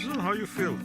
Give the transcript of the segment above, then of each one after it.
So how you feel?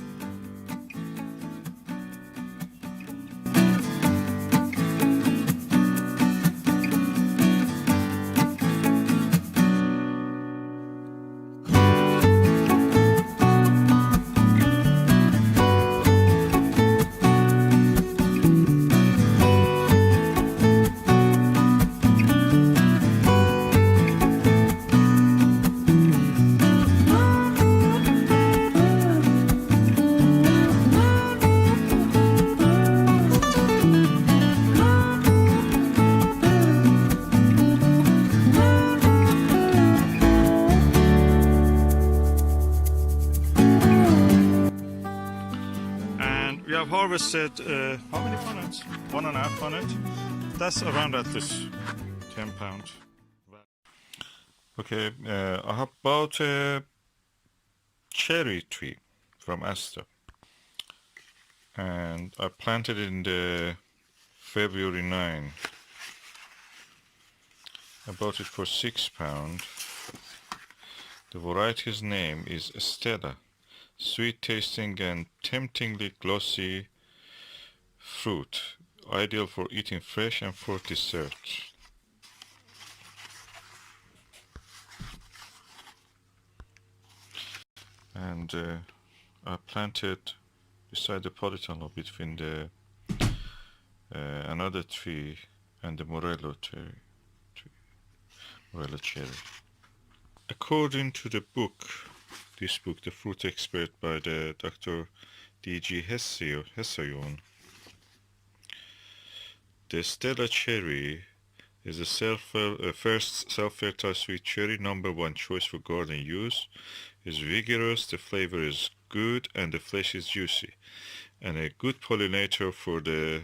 We have harvested how many punnets? 1.5 punnet. That's around at least 10 pounds. Okay, I have bought a cherry tree from Stella, and I planted it in the February 9. I bought it for £6. The variety's name is Stella. Sweet tasting and temptingly glossy fruit, ideal for eating fresh and for dessert. And I planted beside the polytunnel between the another tree and the morello cherry. According to the book, this book, The Fruit Expert by the Dr. D.G. Hessayon, the Stella cherry is the first self-fertile sweet cherry, #1 choice for garden use. It's vigorous, the flavor is good, and the flesh is juicy, and a good pollinator for the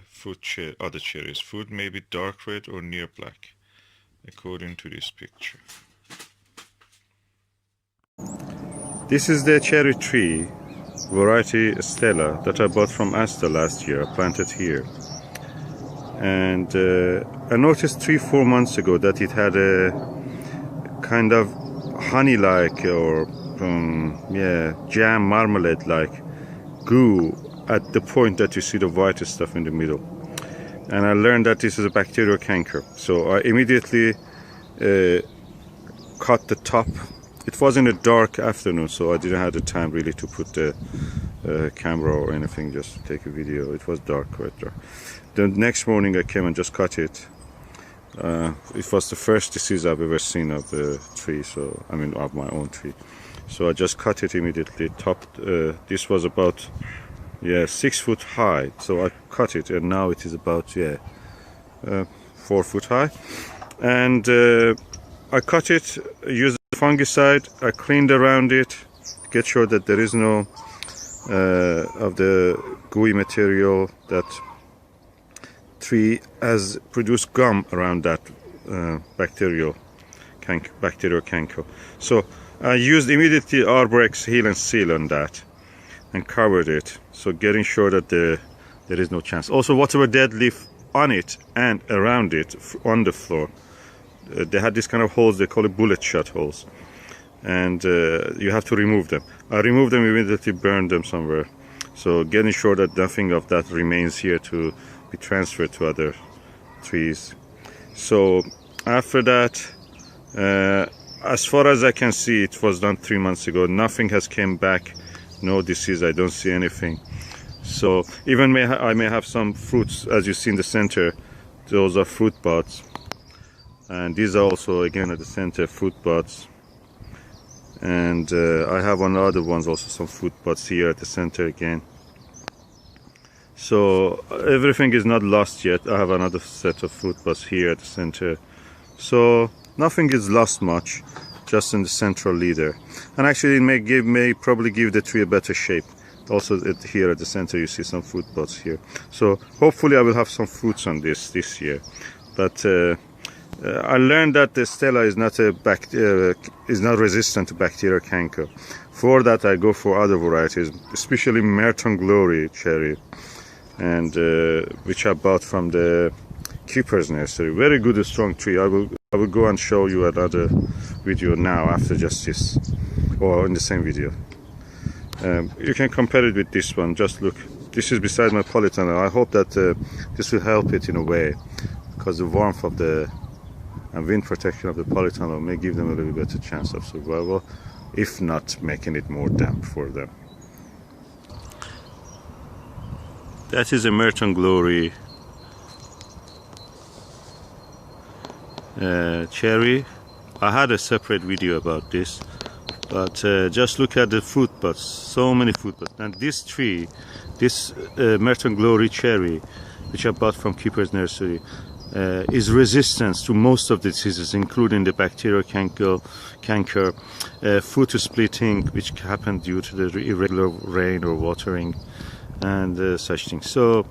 other cherries. Fruit may be dark red or near black, according to this picture. This is the cherry tree, variety Stella, that I bought from Stella last year. I planted here. And I noticed 3-4 months ago that it had a kind of honey-like or jam marmalade-like goo at the point that you see the white stuff in the middle. And I learned that this is a bacterial canker. So I immediately cut the top. It was in a dark afternoon, so I didn't have the time really to put the camera or anything, just take a video. It was dark, quite dark. The next morning I came and just cut it. It was the first disease I've ever seen of the tree, so I mean of my own tree. So I just cut it immediately. This was about 6 foot high, so I cut it, and now it is about 4 foot high. And I cut it, used fungicide. I cleaned around it to get sure that there is no of the gooey material. That tree has produced gum around that bacterial canker. So I used immediately Arborix Heal and Seal on that and covered it, so getting sure that there is no chance. Also, whatever dead leaf on it and around it on the floor, they had this kind of holes, they call it bullet shot holes, and you have to remove them. I removed them immediately, burned them somewhere, so getting sure that nothing of that remains here to be transferred to other trees. So after that, as far as I can see, it was done 3 months ago. Nothing has came back, no disease, I don't see anything. So even I may have some fruits, as you see in the center, those are fruit buds. And these are also, again, at the center, fruit buds. And I have on the other ones also some fruit buds here at the center again. So everything is not lost yet. I have another set of fruit buds here at the center. So nothing is lost much, just in the central leader. And actually it may probably give the tree a better shape. Also here at the center you see some fruit buds here. So hopefully I will have some fruits on this year. But I learned that the Stella is not resistant to bacterial canker. For that I go for other varieties, especially Merton Glory cherry, and which I bought from the Keeper's Nursery. Very good, strong tree. I will go and show you another video now after just this, or in the same video. You can compare it with this one. Just look, this is beside my polytunnel. I hope that this will help it in a way, because the warmth of the and wind protection of the polytunnel may give them a little better chance of survival, if not making it more damp for them. That is a Merton Glory cherry. I had a separate video about this, but just look at the fruit buds, so many fruit buds. And this tree, this Merton Glory cherry, which I bought from Keeper's Nursery, is resistant to most of the diseases, including the bacterial canker, fruit splitting, which happened due to the irregular rain or watering, and such things. So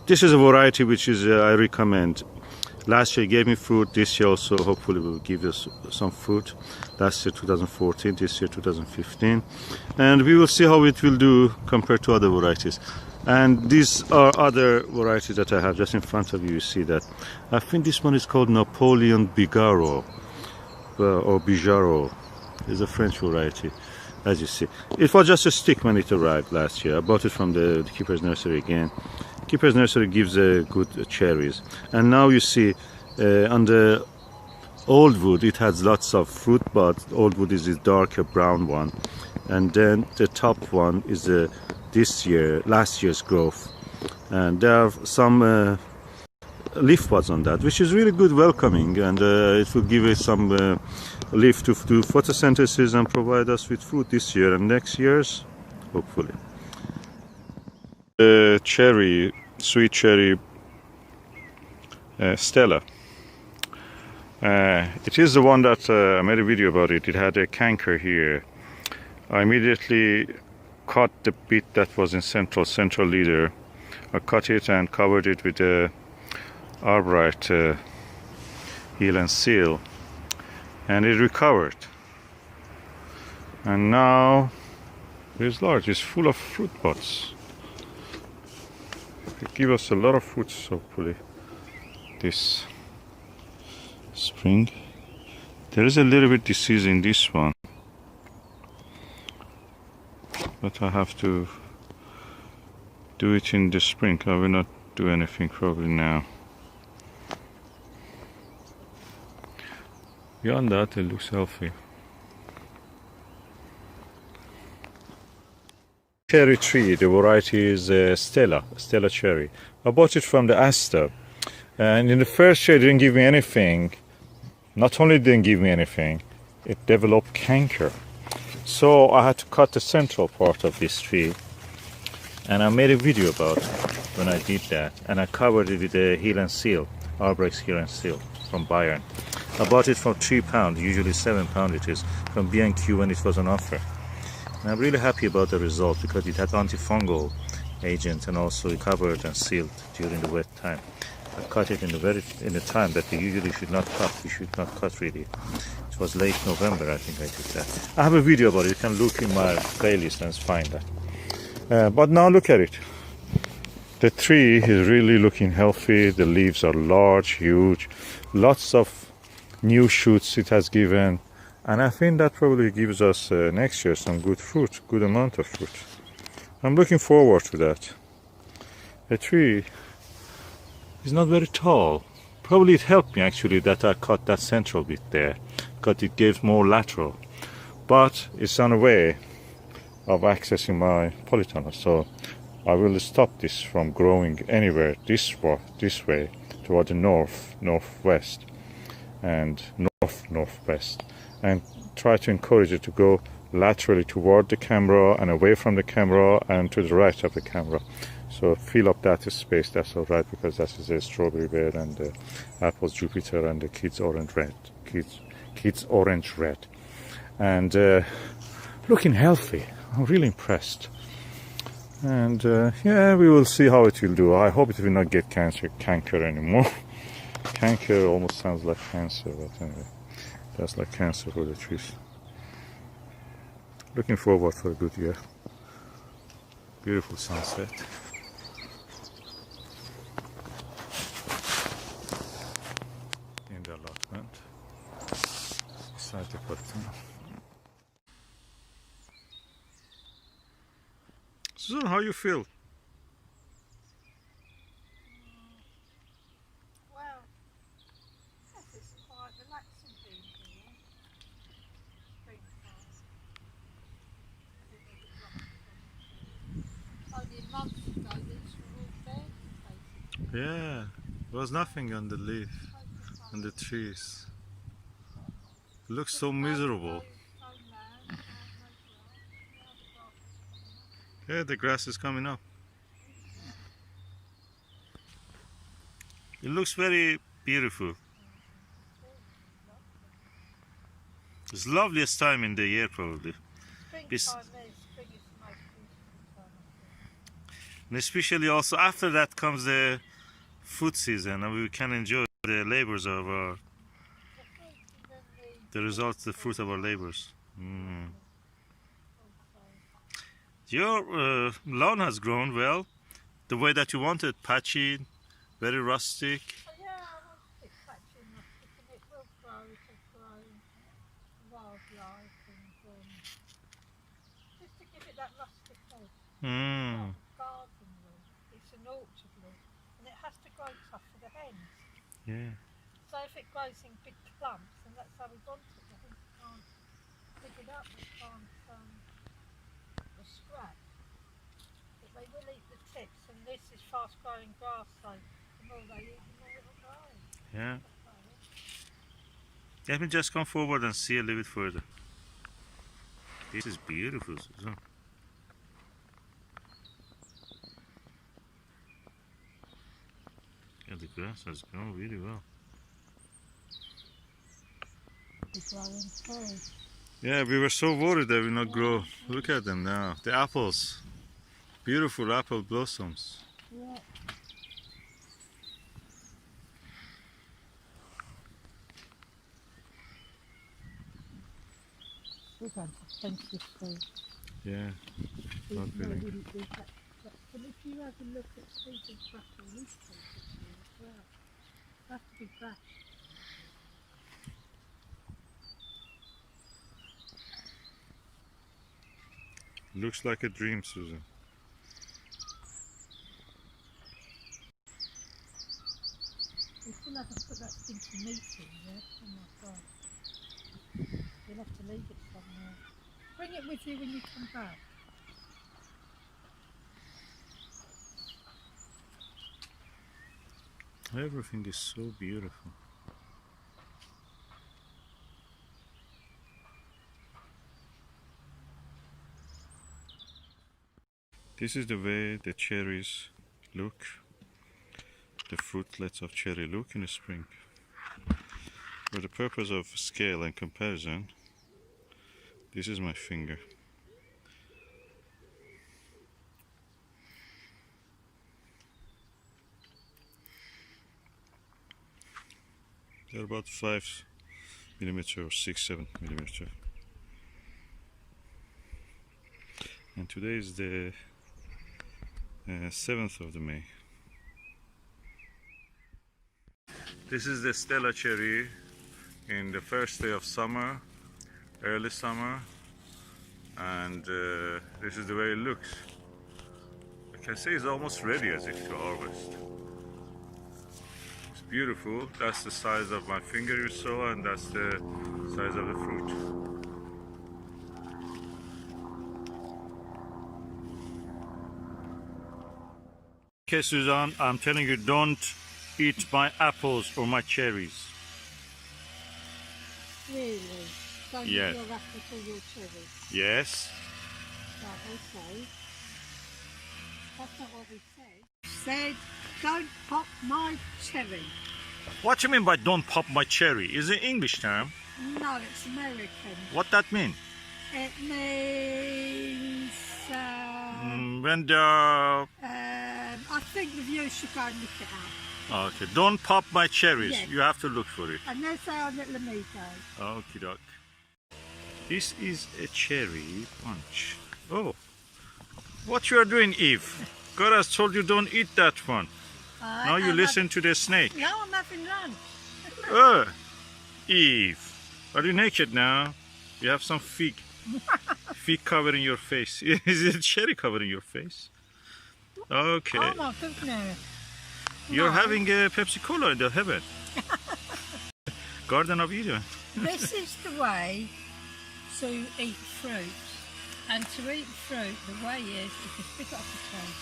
this is a variety which is I recommend. Last year it gave me fruit. This year also hopefully will give us some fruit. Last year 2014, this year 2015, and we will see how it will do compared to other varieties. And these are other varieties that I have just in front of you. You see that. I think this one is called Napoleon Bigaro or Bijaro. It's a French variety, as you see. It was just a stick when it arrived last year. I bought it from the Keeper's Nursery again. Keeper's Nursery gives good cherries. And now you see on the old wood it has lots of fruit, but old wood is this darker brown one. And then the top one is last year's growth, and there are some leaf pods on that, which is really good welcoming, and it will give us some leaf to do photosynthesis and provide us with fruit this year and next year's, hopefully. The cherry, sweet cherry Stella. It is the one that I made a video about it. It had a canker here. I immediately cut the bit that was in central leader. I cut it and covered it with a arborite heel and seal, and it recovered. And now it's large. It's full of fruit buds. It gives us a lot of fruits hopefully this spring. There is a little bit disease in this one, but I have to do it in the spring. I will not do anything probably now. Beyond that, it looks healthy. Cherry tree, the variety is Stella cherry. I bought it from the Asta, and in the first year it didn't give me anything. Not only didn't give me anything, it developed canker. So I had to cut the central part of this tree, and I made a video about when I did that, and I covered it with a heel and seal, Arborix heel and seal from Bayern. I bought it for £3, usually £7 it is, from B&Q when it was on offer. And I'm really happy about the result because it had antifungal agent and also it covered and sealed during the wet time. I cut it in the time that we usually should not cut. We should not cut really. It was late November, I think I did that. I have a video about it. You can look in my playlist and find that. But now look at it. The tree is really looking healthy. The leaves are large, huge. Lots of new shoots it has given. And I think that probably gives us next year some good fruit, good amount of fruit. I'm looking forward to that. The tree is not very tall. Probably it helped me actually that I cut that central bit there, because it gives more lateral. But it's on a way of accessing my polytunnel, so I will stop this from growing anywhere this way toward the northwest and northwest, and try to encourage it to go laterally toward the camera and away from the camera and to the right of the camera. So fill up that space, that's all right, because that is a strawberry bed and the apples Jupiter and the kids orange red. And looking healthy. I'm really impressed. And yeah, we will see how it will do. I hope it will not get canker anymore. Canker almost sounds like cancer, but anyway, that's like cancer for the trees. Looking forward for a good year. Beautiful sunset. In the allotment, beside the polytunnel. Susan, how you feel? Well, yes, it's quite relaxing being here. Springtime. I think there's a block on the trees. Only a month ago, these were all dead, basically. Yeah, there was nothing on the leaf, on the trees. It looks so miserable. Yeah, the grass is coming up. It looks very beautiful. It's the loveliest time in the year, probably. Spring is the most beautiful time, I think. And especially also after that comes the food season, and we can enjoy the labors of our, the results, the fruit of our labors. Your lawn has grown well, the way that you wanted, patchy, very rustic. Yeah, I want it patchy and rustic, and it will grow. It'll grow wildlife and just to give it that rustic edge. Garden look. It's an orchard look, and it has to grow tough for the hens. Yeah. So if it grows in big clumps, and that's how we want it, the hens can't dig it up, they can't scratch. But they will eat the tips, and this is fast growing grass, so the more they eat, the more it will grow. Yeah. Let me just come forward and see a little bit further. This is beautiful, Susan. Yeah, the grass has grown really well. It's growing too. Yeah, we were so worried that we not grow. Look at them now. The apples. Beautiful apple blossoms. Yeah. We're going to fence this through. Yeah. Not really. But if you have a look at Stephen's brush or leaf papers here as well, they have to be brushed. Looks like a dream, Susan. We still haven't put that stinky meat in yet. Oh my god. You'll have to leave it somewhere. Bring it with you when you come back. Everything is so beautiful. This is the way the cherries look, the fruitlets of cherry look in the spring. For the purpose of scale and comparison, this is my finger. They're about 5 millimeter or 6-7 millimeter. And today is the 7th of May. This is the Stella cherry in the first day of summer, early summer, and this is the way it looks. I can say it's almost ready as if to harvest. It's beautiful. That's the size of my finger you saw, and that's the size of the fruit. Okay, Suzanne, I'm telling you, don't eat my apples or my cherries. Really? Don't eat Yes. your apples or your cherries? Yes. Right, okay. That's not what we said. Said, don't pop my cherry. What do you mean by don't pop my cherry? Is it English term? No, it's American. What that mean? It means... When the... I think the viewers should go and look it up. Okay, don't pop my cherries. Yes. You have to look for it. And there's our little amigo. Okie doke. This is a cherry punch. Oh, what you are doing, Eve? God has told you don't eat that one. Now you listen to the snake. No, I'm having lunch. Eve, are you naked now? You have some fig fig covering your face. Is it cherry covering your face? Okay. Oh my goodness. You're No. having a Pepsi Cola in the heaven. Garden of Eden. This is the way to eat fruit. And to eat fruit, the way is you can spit it off the tree.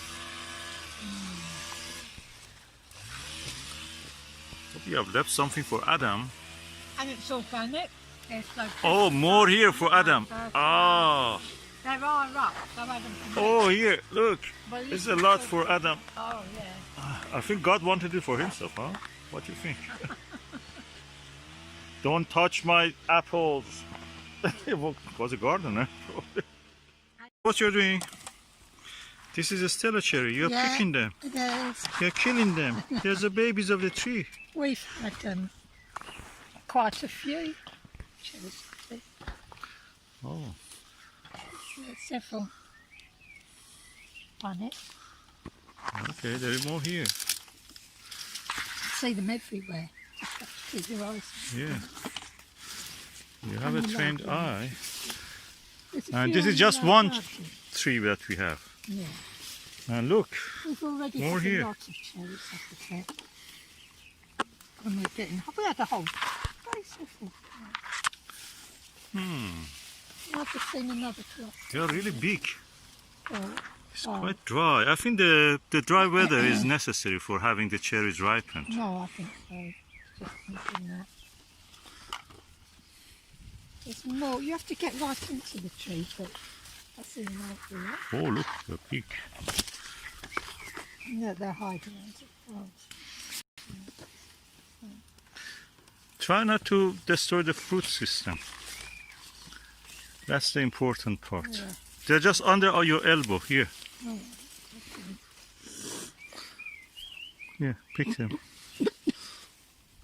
You have left something for Adam. And it's organic. It's like Oh, more here for Adam. Ah. there are rocks. So Adam can Oh, here, look. But There's you a can lot cook for it. Adam. Oh yeah. I think God wanted it for himself, huh? What do you think? Don't touch my apples. Was a gardener. What you're doing? This is a Stella cherry. You're Yeah, picking them. it is. You're killing them. There's the babies of the tree. We've had quite a few. Oh. Several on it. Okay, there is more here. See them everywhere. Just have to keep your eyes. Yeah. You have a And you trained like them. eye. There's a And few this is on just the one garden. tree that we have. Yeah. And look, We've already More had here. a lot of cherries, I think. And we're getting. Have we had a whole place of them? I've just seen another cluster. they are really big. Oh, It's Oh. quite dry. I think the dry weather is necessary for having the cherries ripened. no, I think so. Just thinking that. There's more. You have to get right into the tree, but I see them out there. Oh, look, they're big. Yeah, they're hiding under the plants. Try not to destroy the fruit system. That's the important part. Yeah. They're just under your elbow here. Oh, Yeah, pick them.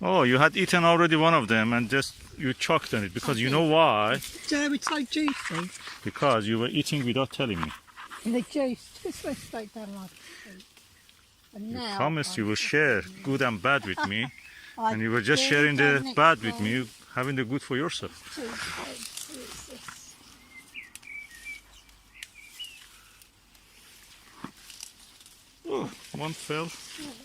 Oh, you had eaten already one of them and just you choked on it because you know why? so it's so juicy. Because you were eating without telling me. And the juice just went straight down like a fruit. And You now promised you I'm will share good and bad with me, I and you were just do sharing go the next bad with door me, having the good for yourself. to- who is this? Oh, one fell. Oh,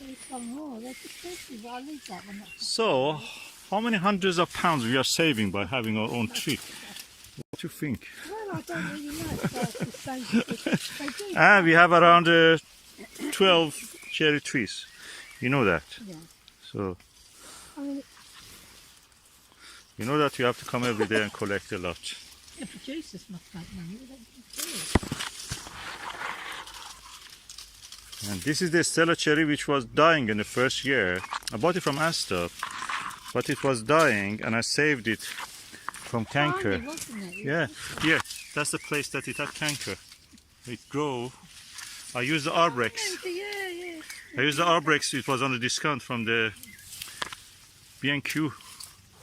there's some more. There's a juicy, but I'll leave that one. So, how many hundreds of pounds we are saving by having our own tree? What do you think? Well, I don't really know. It's hard to say because they do. And we have around 12 cherry trees. You know that. Yeah. So, I mean, you know that you have to come every day and collect a lot. the producers must make money. They don't do it. And this is the Stella cherry which was dying in the first year. I bought it from Astor, but it was dying and I saved it from canker. Tiny, wasn't it? Yeah, yeah, that's the place that it had canker. It grew. I used the Arbrex. Yeah, yeah. I used the Arbrex. It was on a discount from the B&Q,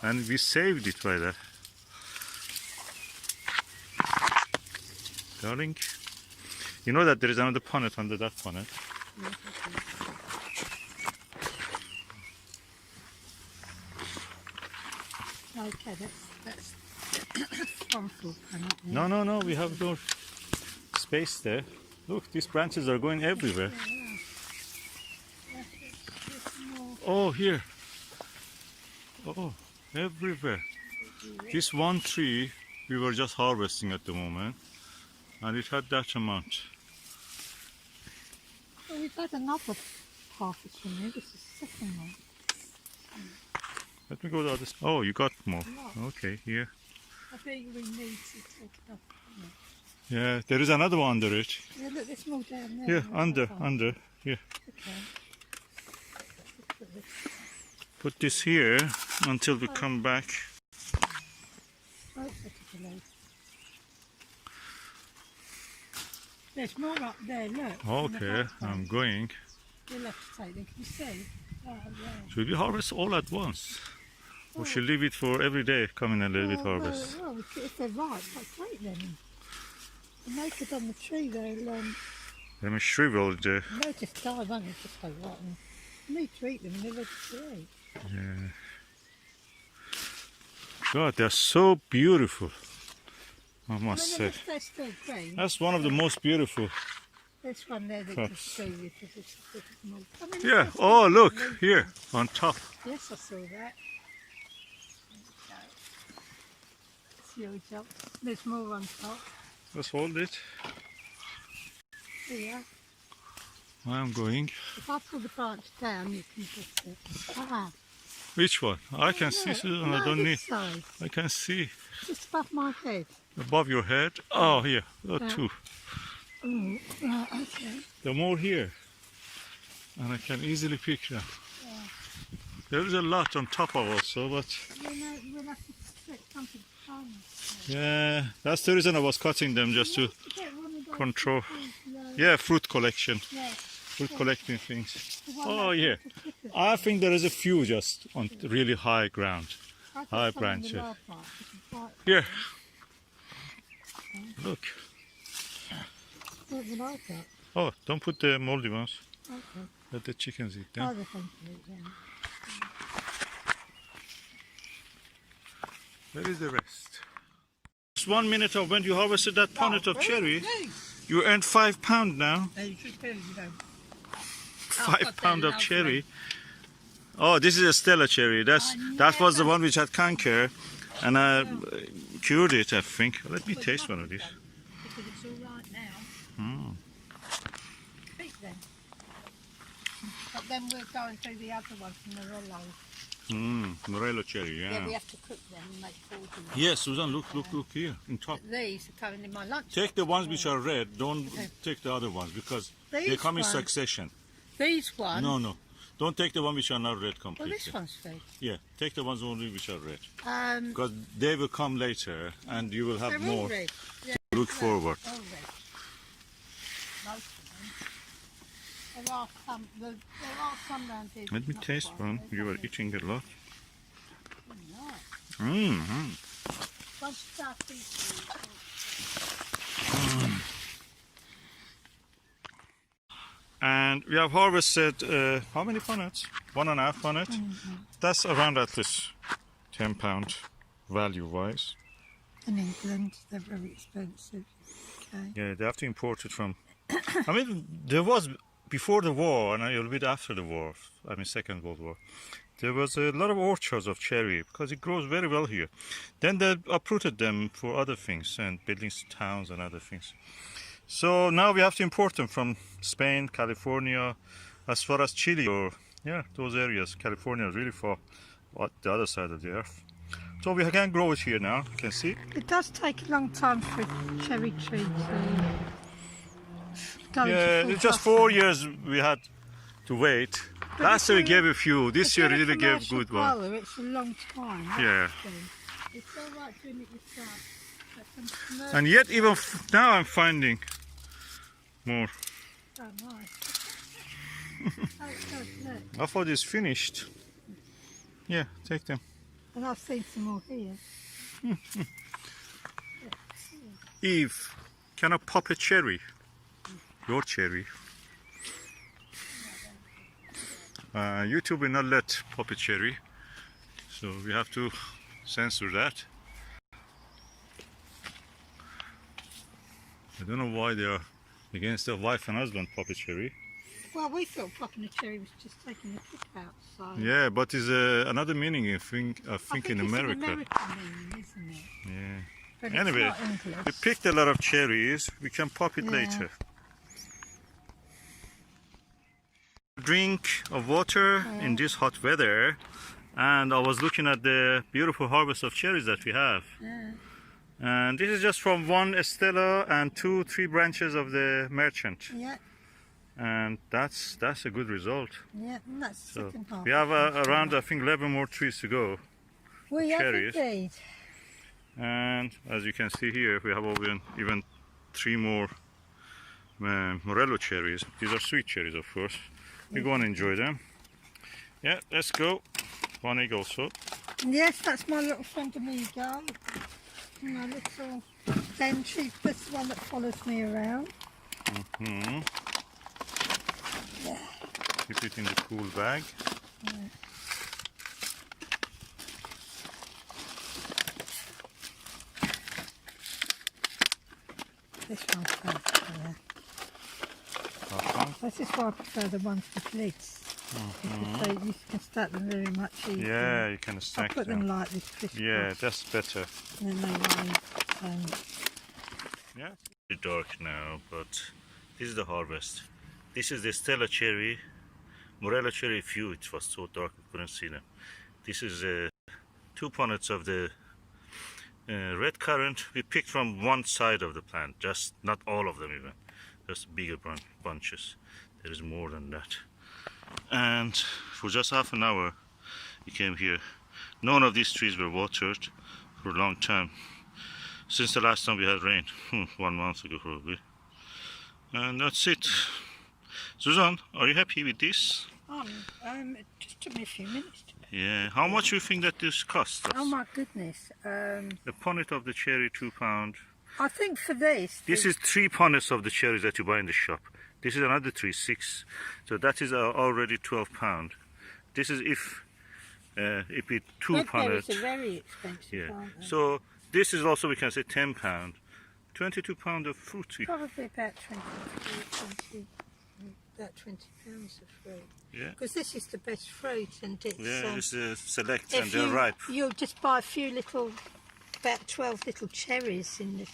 and we saved it by that. Darling, you know that there is another punnet under that punnet. Okay, that's harmful. No, no, no, we have no space there. Look, these branches are going everywhere. Oh, here. Oh, everywhere. This one tree we were just harvesting at the moment, and it had that amount. Well, we've had another harvest from here. This is the second one. Let me go to the other side. Oh, you got more. Okay, here. I think we need to take it up. Yeah, there is another one under it. Yeah, look, there's more down there. Yeah, under. Here. Okay. Put this here until we come back. Oh, it's better below. There's more up there, look. Okay, I'm going. You'll have to take them. Can you see? Oh, yeah. Should we harvest all at once? Or should leave it for every day, come in a little bit harvest? Well, if they're ripe, that's great then. The naked on the tree, they'll Let me shrivel the... they'll just die, won't they? Just go rotten. You need to eat them and they're ready to eat. Yeah. God, they're so beautiful. I must say. They're still green. That's one of the most beautiful. This one there that Crops. you see with it's a bit more. I mean, Yeah. it's Oh, just look leafy. here on top. Yes, I saw that. Huge up. There's more on top. Let's hold it. Here. I'm going. If I pull the branch down, you can put it. Ah. Which one? I can see, Susan. I don't need. This side. I can see Just above my head. above your head. Oh, here. Oh, Yeah. two. Oh, right, okay. There are more here, and I can easily pick them. Yeah. There is a lot on top of also, but We'll have to stick something on. yeah, that's the reason I was cutting them, just to control. Yeah, fruit collection, Yeah. fruit collecting things. The one Oh that's yeah, the thickest I one. think there is a few just on really high ground. I've got high some in the branches. yard part, you can quite- Here, look. What would I get? Oh, don't put the moldy ones. Okay. Let the chickens eat Oh, them. the thing to eat then. Where is the rest? Just 1 minute of when you harvested that punnet of cherry, you earned £5 now. You should tell you don't. £5 of cherry. Oh, this is a Stella cherry. That was the one which had canker, and I cured it, I think. Let me taste one of these. Because it's all right now. Mm. Speak then. But then we're going through the other one from Morello. Morello cherry, Yeah, we yeah. have to cook them and make porridge. Yes, Susan, look here, in top. But these are coming in my lunch. Take the ones which are red, don't take the other ones, because they These come in ones? succession. These ones. No. Don't take the one which are not red Well, completely. this one's red. Yeah, take the ones only which are red. Because Because they will come later, and you will have they're more. all red. Yeah, Look forward. all red. Most of them. There are some round here. Let me not taste quite one. red. You are eating a lot. Nice. Mm-hmm. Once you start eating, And we have harvested how many punnets? 1.5 punnet. That's around at least £10 value wise. in England, they're very expensive. Okay. Yeah, they have to import it from. I mean, there was before the war and a little bit after the war. I mean, Second World War. There was a lot of orchards of cherry because it grows very well here. Then they uprooted them for other things and building towns and other things. So now we have to import them from Spain, California, as far as Chile, or yeah, those areas. California is really far on the other side of the earth. So we can grow it here now. You can see. It does take a long time for a cherry tree to go Yeah, into it's full just blossom. 4 years we had to wait. But Last if year we you're- gave a few. This If year you're a really gave commercial good one. grower, it's a long time. that's Yeah. the thing. It's all right doing it yourself. But some commercial- And yet even now I'm finding more. Oh, nice. Oh, it's good, look. I thought it's finished. Yeah, take them. And I've seen some more here. Eve, can I pop a cherry? Your cherry. YouTube will not let pop a cherry, so we have to censor that. I don't know why they are against their wife and husband pop a cherry. Well, we thought popping a cherry was just taking the pick out, so... Yeah, but it's another meaning I think in it's America. an American meaning, isn't it? Yeah. But Anyway, it's not English. we picked a lot of cherries. We can pop it Yeah. later. Drink of water in this hot weather, and I was looking at the beautiful harvest of cherries that we have. Yeah. And this is just from one Stella and 3 branches of the merchant, Yeah, and that's a good result. yeah, and that's the So second half. we have around I think 11 more trees to go. We have cherries. indeed. And as you can see here, we have even 3 more Morello cherries. These are sweet cherries, of course. We go and enjoy them. Yeah, let's go. One egg also. Yes, that's my little friend Amigo. My little den sheep. That's the one that follows me around. Hmm. Keep it in the cool bag. This one's better. This is why I prefer the ones with lids. Because you can stack them very much easier. Yeah, you can I stack put them like this crisscross. Yeah, that's better. And then they won't. Yeah. It's dark now, but this is the harvest. This is the Stella cherry, Morella cherry few. It was so dark I couldn't see them. This is 2 punnets of the red currant. We picked from one side of the plant, just not all of them even, just bigger bunches. There is more than that. And for just half an hour we came here. None of these trees were watered for a long time, since the last time we had rain, 1 month ago probably. And that's it. Susan, are you happy with this? It just took me a few minutes to pick. Yeah. How much do you think that this costs us? Oh my goodness. The punnet of the cherry, £2. I think for this... This is 3 punnets of the cherries that you buy in the shop. This is another 3, 6. So that is already £12. This is if it 2 red punnets. berries are very expensive, Yeah. aren't they? So this is also, we can say, £10. £22 of fruit. Probably about 20 pounds of fruit. Yeah. Because this is the best fruit, and it's... Yeah, it's select if and they're ripe. You'll just buy a few little, about 12 little cherries in this.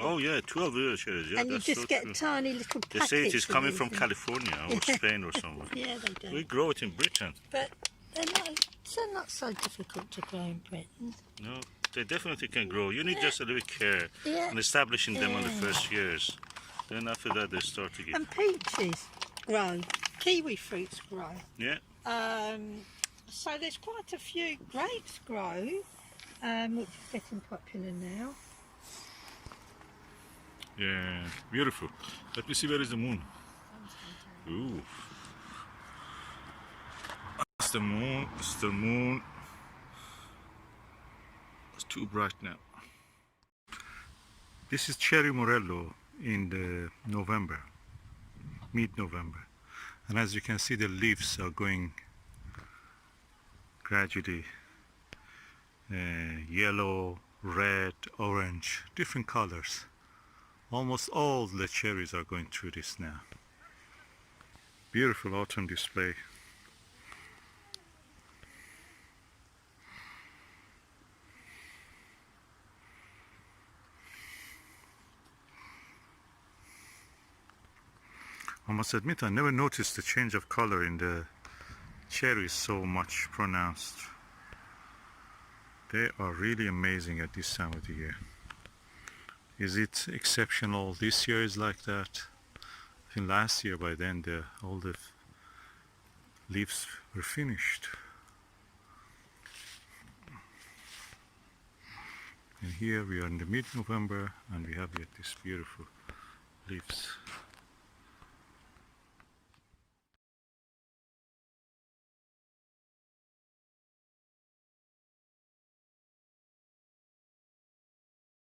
Oh yeah, 12 little cherries. Yeah, and you that's just so get true. tiny little They packets. say it is coming of from these. California or Spain or somewhere. Yeah, they do. We grow it in Britain. But they're not so difficult to grow in Britain. No, they definitely can grow. You need just a little care and establishing them on the first years. Then after that they start to get... And peaches grow. Kiwi fruits grow. Yeah. So there's quite a few grapes grow, which is getting popular now. Yeah, beautiful. Let me see, where is the moon? Ooh. It's the moon, it's the moon. It's too bright now. This is cherry morello in the November, mid-November. And as you can see, the leaves are going gradually yellow, red, orange, different colors. Almost all the cherries are going through this now. Beautiful autumn display. I must admit, I never noticed the change of color in the cherries so much pronounced. They are really amazing at this time of the year. Is it exceptional this year is like that? I think last year by then all the leaves were finished. And here we are in the mid-November and we have yet these beautiful leaves.